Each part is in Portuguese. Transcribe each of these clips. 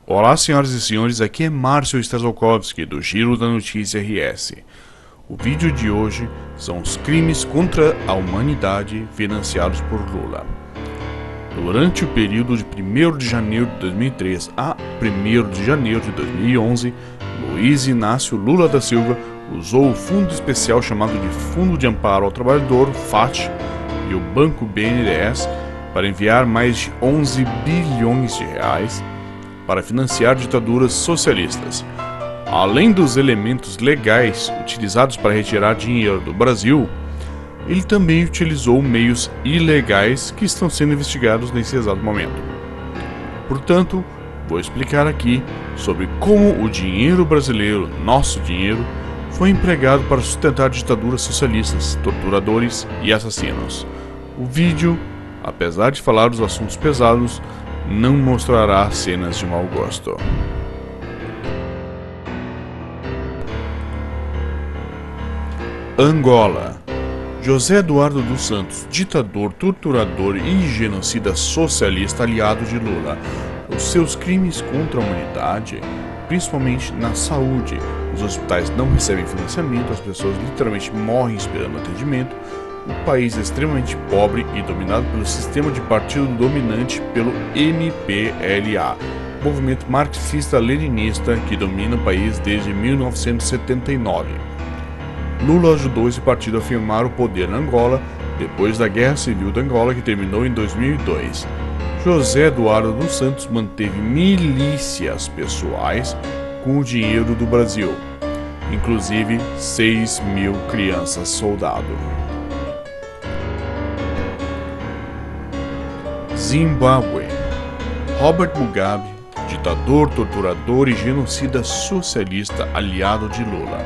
Olá, senhoras e senhores, aqui é Márcio Stasokowski, do Giro da Notícia RS. O vídeo de hoje são os crimes contra a humanidade financiados por Lula. Durante o período de 1º de janeiro de 2003 a 1º de janeiro de 2011, Luiz Inácio Lula da Silva usou o fundo especial chamado de Fundo de Amparo ao Trabalhador, FAT, e o Banco BNDES para enviar mais de 11 bilhões de reais para financiar ditaduras socialistas. Além dos elementos legais utilizados para retirar dinheiro do Brasil, ele também utilizou meios ilegais que estão sendo investigados nesse exato momento. Portanto, vou explicar aqui sobre como o dinheiro brasileiro, nosso dinheiro, foi empregado para sustentar ditaduras socialistas, torturadores e assassinos. O vídeo, apesar de falar dos assuntos pesados, não mostrará cenas de mau gosto. Angola. José Eduardo dos Santos, ditador, torturador e genocida socialista aliado de Lula. Os seus crimes contra a humanidade, principalmente na saúde. Os hospitais não recebem financiamento, as pessoas literalmente morrem esperando atendimento. O país é extremamente pobre e dominado pelo sistema de partido dominante pelo MPLA, movimento marxista-leninista que domina o país desde 1979. Lula ajudou esse partido a firmar o poder na Angola depois da Guerra Civil da Angola, que terminou em 2002. José Eduardo dos Santos manteve milícias pessoais com o dinheiro do Brasil, inclusive 6.000 crianças soldado. Zimbábue. Robert Mugabe, ditador, torturador e genocida socialista aliado de Lula.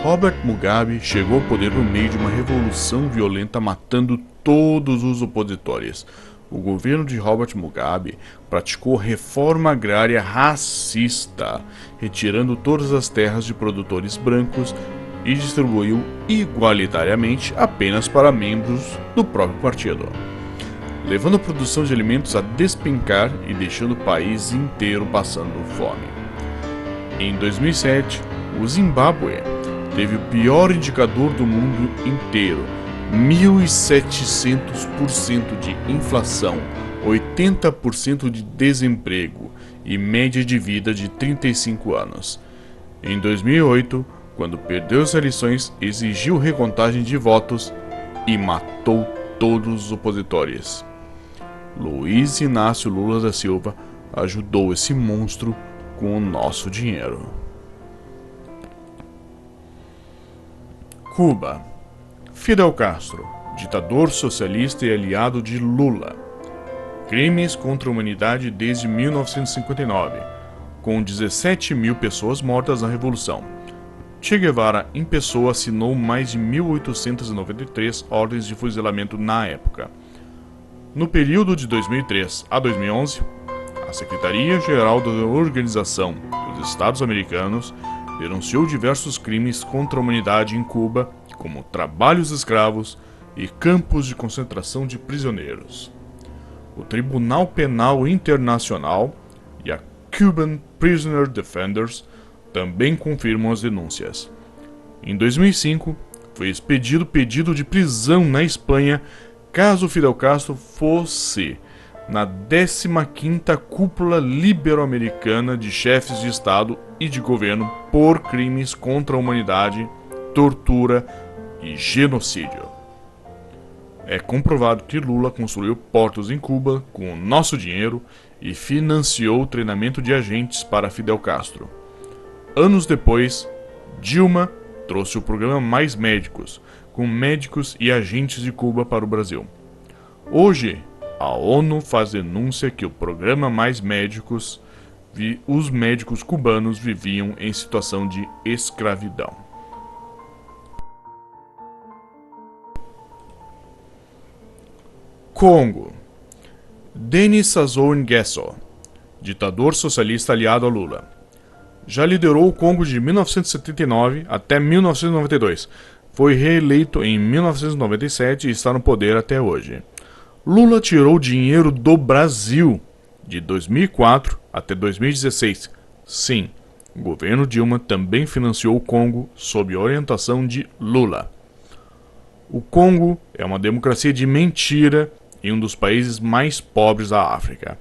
Robert Mugabe chegou ao poder no meio de uma revolução violenta matando todos os opositores. O governo de Robert Mugabe praticou reforma agrária racista, retirando todas as terras de produtores brancos e distribuiu igualitariamente apenas para membros do próprio partido, levando a produção de alimentos a despencar e deixando o país inteiro passando fome. Em 2007, o Zimbábue teve o pior indicador do mundo inteiro, 1.700% de inflação, 80% de desemprego e média de vida de 35 anos. Em 2008, quando perdeu as eleições, exigiu recontagem de votos e matou todos os opositores. Luiz Inácio Lula da Silva ajudou esse monstro com o nosso dinheiro. Cuba. Fidel Castro, ditador socialista e aliado de Lula. Crimes contra a humanidade desde 1959, com 17.000 pessoas mortas na Revolução. Che Guevara, em pessoa, assinou mais de 1.893 ordens de fuzilamento na época. No período de 2003 a 2011, a Secretaria-Geral da Organização dos Estados Americanos denunciou diversos crimes contra a humanidade em Cuba, como trabalhos escravos e campos de concentração de prisioneiros. O Tribunal Penal Internacional e a Cuban Prisoner Defenders também confirmam as denúncias. Em 2005, foi expedido pedido de prisão na Espanha caso Fidel Castro fosse na 15ª Cúpula Libero-Americana de Chefes de Estado e de Governo por crimes contra a humanidade, tortura e genocídio. É comprovado que Lula construiu portos em Cuba com o nosso dinheiro e financiou o treinamento de agentes para Fidel Castro. Anos depois, Dilma trouxe o programa Mais Médicos, com médicos e agentes de Cuba para o Brasil. Hoje, a ONU faz denúncia que o programa Mais Médicos, os médicos cubanos viviam em situação de escravidão. Congo. Denis Sassou Nguesso, ditador socialista aliado a Lula. Já liderou o Congo de 1979 até 1992. Foi reeleito em 1997 e está no poder até hoje. Lula tirou dinheiro do Brasil De 2004 até 2016, sim, o governo Dilma também financiou o Congo sob orientação de Lula. O Congo é uma democracia de mentira e um dos países mais pobres da África.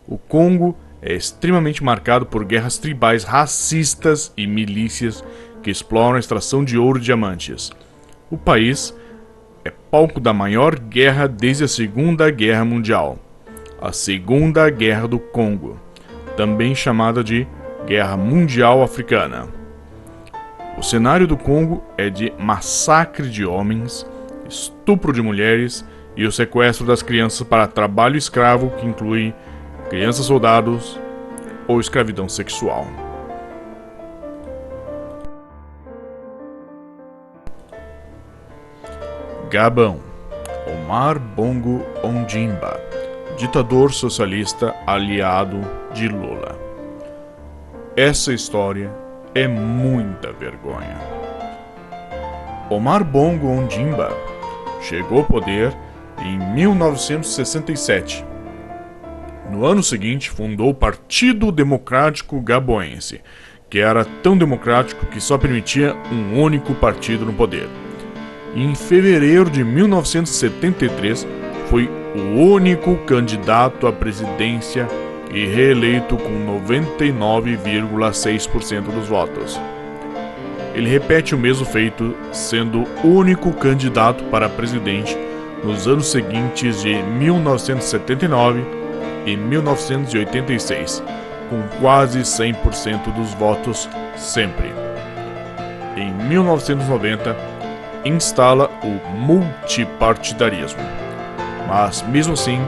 O Congo é extremamente marcado por guerras tribais racistas e milícias que exploram a extração de ouro e diamantes. O país é palco da maior guerra desde a Segunda Guerra Mundial, a Segunda Guerra do Congo, também chamada de Guerra Mundial Africana. O cenário do Congo é de massacre de homens, estupro de mulheres e o sequestro das crianças para trabalho escravo, que inclui crianças soldados ou escravidão sexual. Gabão. Omar Bongo Ondimba, ditador socialista aliado de Lula. Essa história é muita vergonha. Omar Bongo Ondimba chegou ao poder em 1967. No ano seguinte, fundou o Partido Democrático Gaboense, que era tão democrático que só permitia um único partido no poder. E em fevereiro de 1973, foi o único candidato à presidência e reeleito com 99,6% dos votos. Ele repete o mesmo feito, sendo o único candidato para presidente nos anos seguintes de 1979 e 1986, com quase 100% dos votos sempre. Em 1990, instala o multipartidarismo, mas mesmo assim,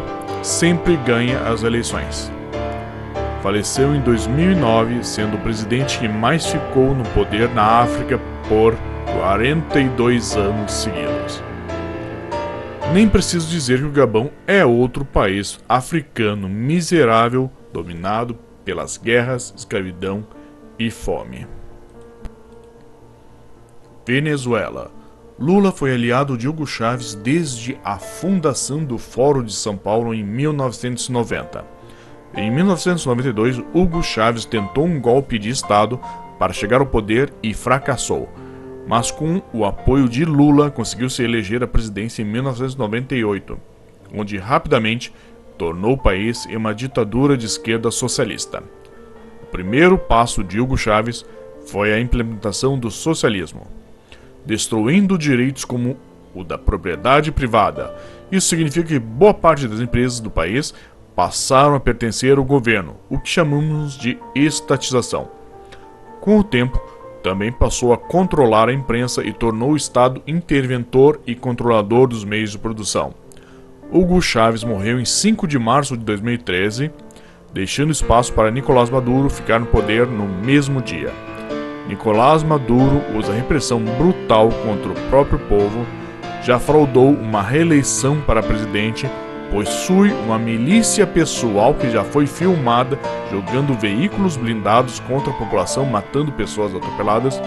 sempre ganha as eleições. Faleceu em 2009, sendo o presidente que mais ficou no poder na África por 42 anos seguidos. Nem preciso dizer que o Gabão é outro país africano miserável, dominado pelas guerras, escravidão e fome. Venezuela. Lula foi aliado de Hugo Chávez desde a fundação do Fórum de São Paulo em 1990. Em 1992, Hugo Chávez tentou um golpe de Estado para chegar ao poder e fracassou, mas com o apoio de Lula conseguiu se eleger à presidência em 1998, onde rapidamente tornou o país em uma ditadura de esquerda socialista. O primeiro passo de Hugo Chávez foi a implementação do socialismo, destruindo direitos como o da propriedade privada. Isso significa que boa parte das empresas do país passaram a pertencer ao governo, o que chamamos de estatização. Com o tempo, também passou a controlar a imprensa e tornou o Estado interventor e controlador dos meios de produção. Hugo Chávez morreu em 5 de março de 2013, deixando espaço para Nicolás Maduro ficar no poder no mesmo dia. Nicolás Maduro usa repressão brutal contra o próprio povo, já fraudou uma reeleição para presidente, possui uma milícia pessoal que já foi filmada jogando veículos blindados contra a população, matando pessoas atropeladas.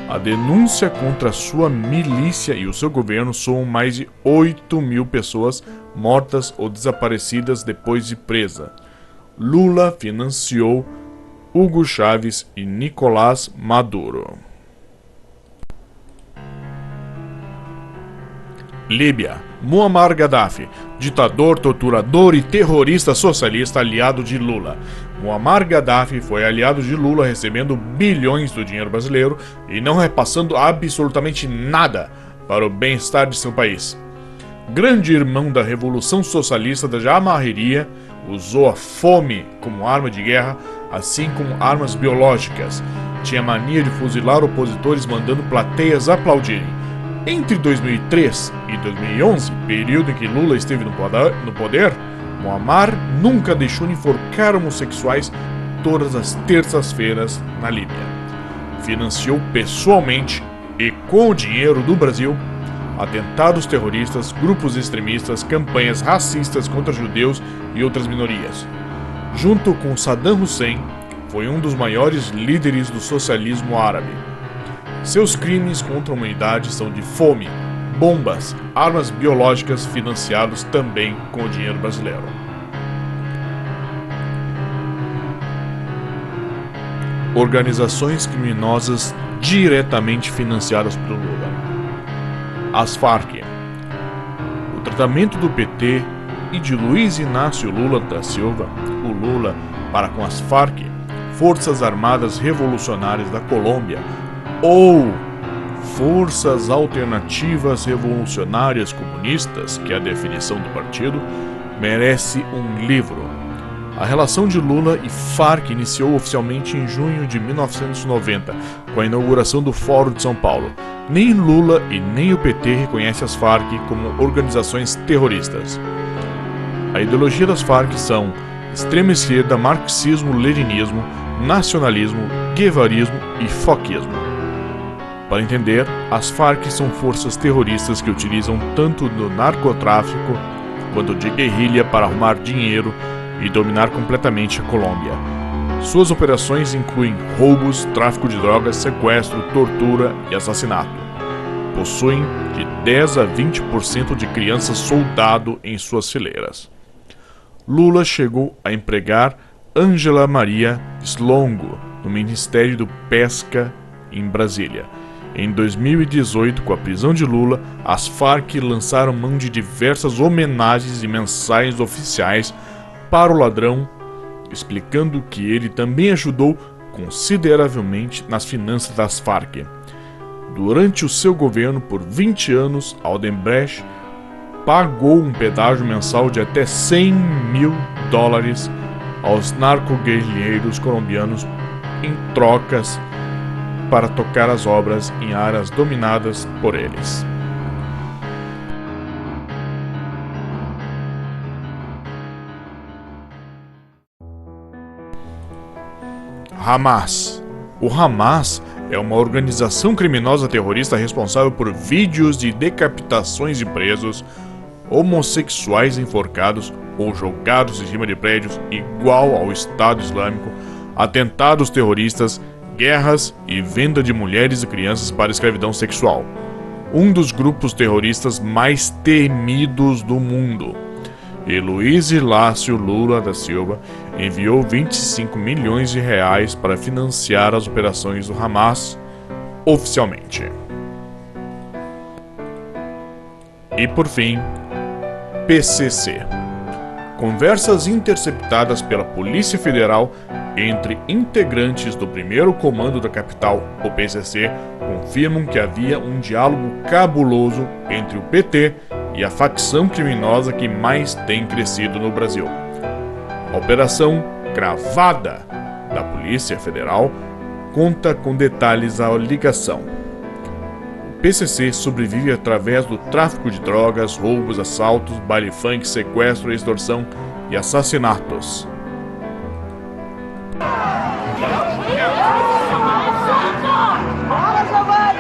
A denúncia contra sua milícia e o seu governo soam mais de 8.000 pessoas mortas ou desaparecidas depois de presa. Lula financiou Hugo Chávez e Nicolás Maduro. Líbia. Muammar Gaddafi, ditador, torturador e terrorista socialista aliado de Lula. Muammar Gaddafi foi aliado de Lula, recebendo bilhões do dinheiro brasileiro e não repassando absolutamente nada para o bem-estar de seu país. Grande irmão da Revolução Socialista da Jamarreria, usou a fome como arma de guerra, assim como armas biológicas. Tinha mania de fuzilar opositores, mandando plateias aplaudirem. Entre 2003 e 2011, período em que Lula esteve no poder, Muammar nunca deixou de enforcar homossexuais todas as terças-feiras na Líbia. Financiou pessoalmente e com o dinheiro do Brasil atentados terroristas, grupos extremistas, campanhas racistas contra judeus e outras minorias. Junto com Saddam Hussein, foi um dos maiores líderes do socialismo árabe. Seus crimes contra a humanidade são de fome, bombas, armas biológicas financiados também com o dinheiro brasileiro. organizações criminosas diretamente financiadas por Lula. As Farc. O tratamento do PT e de Luiz Inácio Lula da Silva, o Lula, para com as Farc, Forças Armadas Revolucionárias da Colômbia, ou Forças Alternativas Revolucionárias Comunistas, que é a definição do partido, merece um livro. A relação de Lula e Farc iniciou oficialmente em junho de 1990, com a inauguração do Fórum de São Paulo. Nem Lula e nem o PT reconhecem as Farc como organizações terroristas. A ideologia das Farc são extrema esquerda, marxismo-leninismo, nacionalismo, guevarismo e foquismo. Para entender, as Farc são forças terroristas que utilizam tanto do narcotráfico quanto de guerrilha para arrumar dinheiro e dominar completamente a Colômbia. Suas operações incluem roubos, tráfico de drogas, sequestro, tortura e assassinato. Possuem de 10 a 20% de crianças soldado em suas fileiras. Lula chegou a empregar Ângela Maria Slongo no Ministério do Pesca em Brasília. Em 2018, com a prisão de Lula, as Farc lançaram mão de diversas homenagens e mensagens oficiais para o ladrão, explicando que ele também ajudou consideravelmente nas finanças das Farc. Durante o seu governo por 20 anos, Aldebrecht pagou um pedágio mensal de até $100 mil aos narcoguerrilheiros colombianos em trocas para tocar as obras em áreas dominadas por eles. Hamas. O Hamas é uma organização criminosa terrorista responsável por vídeos de decapitações de presos, homossexuais enforcados ou jogados em cima de prédios, igual ao Estado Islâmico, atentados terroristas, guerras e venda de mulheres e crianças para escravidão sexual. Um dos grupos terroristas mais temidos do mundo. E Luiz Inácio Lula da Silva enviou 25 milhões de reais para financiar as operações do Hamas oficialmente. E por fim, PCC. Conversas interceptadas pela Polícia Federal entre integrantes do primeiro comando da capital, o PCC, confirmam que havia um diálogo cabuloso entre o PT e a facção criminosa que mais tem crescido no Brasil. A Operação Cravada da Polícia Federal conta com detalhes da ligação. O PCC sobrevive através do tráfico de drogas, roubos, assaltos, baile funk, sequestro, extorsão e assassinatos. Fala, Giovanni!